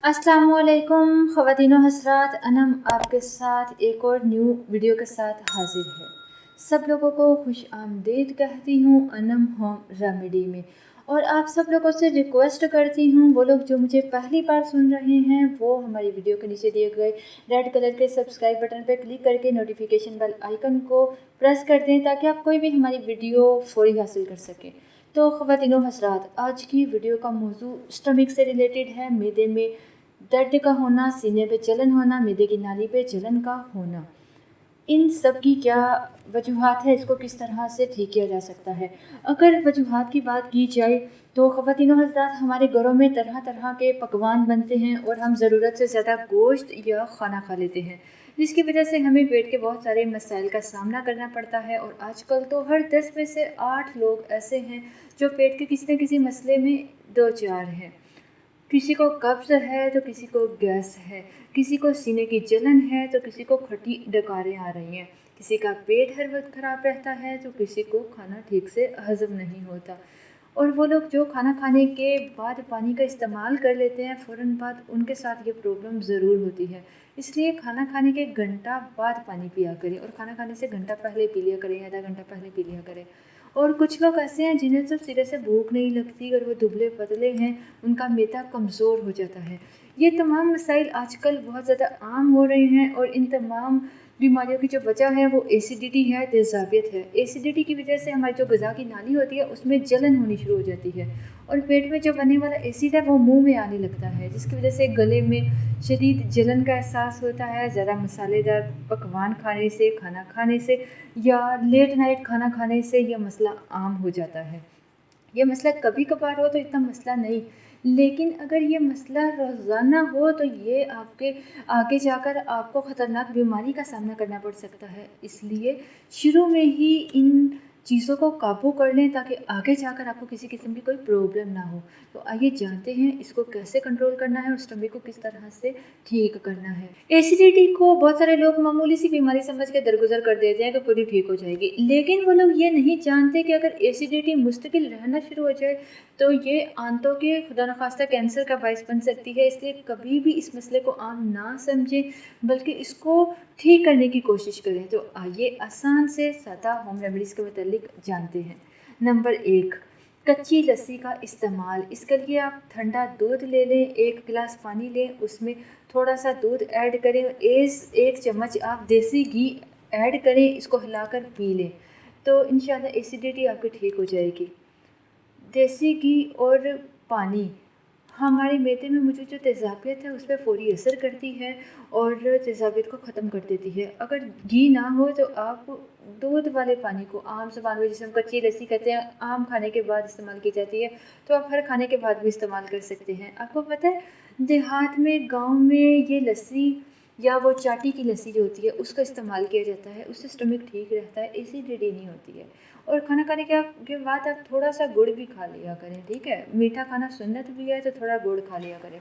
अस्सलाम वालेकुम ख़वातीन व हज़रात, अनम आपके साथ एक और न्यू वीडियो के साथ हाजिर है। सब लोगों को खुश आमदीद कहती हूँ अनम होम रेमेडी में। और आप सब लोगों से रिक्वेस्ट करती हूँ, वो लोग जो मुझे पहली बार सुन रहे हैं वो हमारी वीडियो के नीचे दिए गए रेड कलर के सब्सक्राइब बटन पर क्लिक करके नोटिफिकेशन बेल आइकन को प्रेस कर दें ताकि आप कोई भी हमारी वीडियो फौरी हासिल कर सकें। तो ख़वातीनो हज़रात, आज की वीडियो का मौजू स्टमक से रिलेटेड है। मैदे में दर्द का होना, सीने पे जलन होना, मैदे की नाली पे जलन का होना, इन सब की क्या वजूहात है, इसको किस तरह से ठीक किया जा सकता है। अगर वजूहात की बात की जाए तो ख़वातीनो हज़रात, हमारे घरों में तरह तरह के पकवान बनते हैं और हम ज़रूरत से ज़्यादा गोश्त या खाना खा लेते हैं, जिसकी वजह से हमें पेट के बहुत सारे मसाइल का सामना करना पड़ता है। और आजकल तो हर 10 में से 8 लोग ऐसे हैं जो पेट के किसी न किसी मसले में दो चार हैं। किसी को कब्ज़ है तो किसी को गैस है, किसी को सीने की जलन है तो किसी को खट्टी डकारें आ रही हैं, किसी का पेट हर वक्त ख़राब रहता है तो किसी को खाना ठीक से हज़म नहीं होता। और वो लोग जो खाना खाने के बाद पानी का इस्तेमाल कर लेते हैं फ़ौरन बाद, उनके साथ ये प्रॉब्लम ज़रूर होती है। इसलिए खाना खाने के घंटा बाद पानी पिया करें और खाना खाने से घंटा पहले पी लिया करें, आधा घंटा पहले पी लिया करें। और कुछ लोग ऐसे हैं जिन्हें तो सिरे से भूख नहीं लगती और वो दुबले पतले हैं, उनका मैदा कमज़ोर हो जाता है। ये तमाम मसाइल आजकल बहुत ज़्यादा आम हो रहे हैं और इन तमाम बीमारियों की जो वजह है वो एसिडिटी है, तेज़ाबियत है। एसिडिटी की वजह से हमारी जो ग़िज़ा की नाली होती है उसमें जलन होनी शुरू हो जाती है और पेट में जो बनने वाला एसिड है वो मुंह में आने लगता है, जिसकी वजह से गले में शदीद जलन का एहसास होता है। ज़्यादा मसालेदार पकवान खाने से, खाना खाने से या लेट नाइट खाना खाने से यह मसला आम हो जाता है। ये मसला कभी कभार हो तो इतना मसला नहीं, लेकिन अगर ये मसला रोज़ाना हो तो ये आपके आगे जाकर आपको ख़तरनाक बीमारी का सामना करना पड़ सकता है। इसलिए शुरू में ही इन चीज़ों को काबू कर लें ताकि आगे जाकर आपको किसी किस्म की कोई प्रॉब्लम ना हो। तो आइए जानते हैं इसको कैसे कंट्रोल करना है और स्टमक को किस तरह से ठीक करना है। एसिडिटी को बहुत सारे लोग मामूली सी बीमारी समझ के दरगुजर कर देते हैं कि खुद ही ठीक हो जाएगी, लेकिन वो लोग ये नहीं जानते कि अगर एसिडिटी मुस्तकिल रहना शुरू हो जाए तो ये आंतों के खुदा न खास्ता कैंसर का बायस बन सकती है। इसलिए कभी भी इस मसले को आम ना समझें, बल्कि इसको ठीक करने की कोशिश करें। तो आइए आसान से सादा होम रेमेडीज़ के मतलब जानते हैं। नंबर 1, कच्ची लस्सी का इस्तेमाल। इसके लिए आप ठंडा दूध ले लें, 1 गिलास पानी लें, उसमें थोड़ा सा दूध ऐड करें, 1 चम्मच आप देसी घी ऐड करें, इसको हिलाकर पी लें तो इंशाल्लाह एसिडिटी आपकी ठीक हो जाएगी। देसी घी और पानी हमारे मैदे में मौजूद जो तेज़ाबियत है उस पर फ़ौरी असर करती है और तेज़ाबियत को ख़त्म कर देती है। अगर घी ना हो तो आप दूध वाले पानी को, आम ज़बान में जिसे हम कच्ची लस्सी कहते हैं, आम खाने के बाद इस्तेमाल की जाती है, तो आप हर खाने के बाद भी इस्तेमाल कर सकते हैं। आपको पता है देहात में, गाँव में ये लस्सी या वो चाटी की लस्सी जो होती है उसका इस्तेमाल किया जाता है, उससे स्टमक ठीक रहता है, एसिडिटी नहीं होती है। और खाना खाने के बाद आप थोड़ा सा गुड़ भी खा लिया करें, ठीक है। मीठा खाना सुन्नत भी है तो थोड़ा गुड़ खा लिया करें।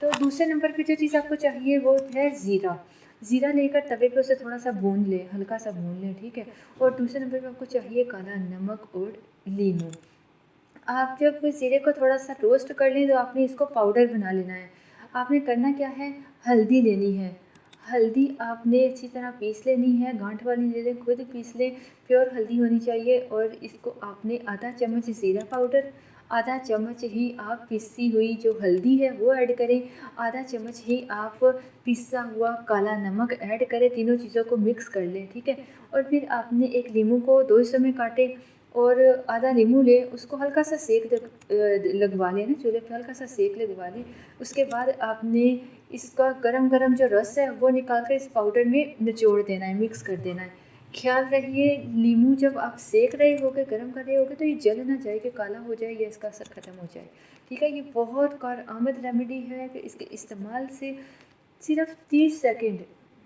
तो दूसरे नंबर पे जो चीज़ आपको चाहिए वो है ज़ीरा। ज़ीरा लेकर तवे पे उसे थोड़ा सा भून लें, हल्का सा भून लें, ठीक है। और दूसरे नंबर पे आपको चाहिए काला नमक और नींबू। आप जब ज़ीरे को थोड़ा सा रोस्ट कर लें तो आपने इसको पाउडर बना लेना है। आपने करना क्या है, हल्दी लेनी है। हल्दी आपने अच्छी तरह पीस लेनी है, गांठ वाली ले लें, खुद पीस लें, प्योर हल्दी होनी चाहिए। और इसको आपने आधा चम्मच ज़ीरा पाउडर, आधा चम्मच ही आप पिसी हुई जो हल्दी है वो ऐड करें, आधा चम्मच ही आप पिसा हुआ काला नमक ऐड करें, तीनों चीज़ों को मिक्स कर लें, ठीक है। और फिर आपने एक नींबू को 2 हिस्सों में काटें और आधा नींबू लें, उसको हल्का सा सेक लगवा लें ना, चूल्हे पे हल्का सा सेक लगवा लें। उसके बाद आपने इसका गरम गरम जो रस है वो निकाल कर इस पाउडर में निचोड़ देना है, मिक्स कर देना है। ख्याल रहिए नींबू जब आप सेक रहे होगे, गरम कर रहे होगे, तो ये जल ना जाए कि काला हो जाए या इसका असर ख़त्म हो जाए, ठीक है। ये बहुत कारआमद रेमेडी है कि इसके इस्तेमाल से सिर्फ 30 सेकंड,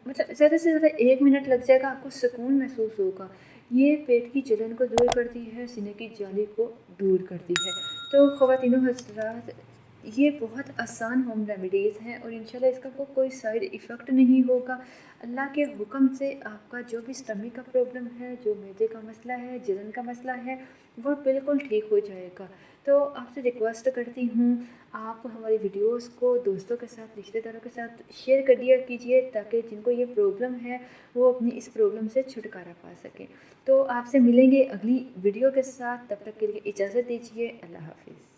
मतलब ज़्यादा से ज़्यादा 1 मिनट लग जाएगा, आपको सुकून महसूस होगा। ये पेट की जलन को दूर करती है, सीने की जाली को दूर करती है। तो ख़वातीनो हज़रात, ये बहुत आसान होम रेमेडीज़ हैं और इंशाल्लाह इसका कोई साइड इफ़ेक्ट नहीं होगा। अल्लाह के हुक्म से आपका जो भी स्टमक का प्रॉब्लम है, जो मैदे का मसला है, जलन का मसला है, वो बिल्कुल ठीक हो जाएगा। تو آپ سے ریکویسٹ کرتی ہوں آپ ہماری ویڈیوز کو دوستوں کے ساتھ، رشتہ داروں کے ساتھ شیئر کر دیا کیجیے، تاکہ جن کو یہ پرابلم ہے وہ اپنی اس پرابلم سے چھٹکارا پا سکیں۔ تو آپ سے ملیں گے اگلی ویڈیو کے ساتھ، تب تک کے لیے اجازت دیجیے، اللہ حافظ۔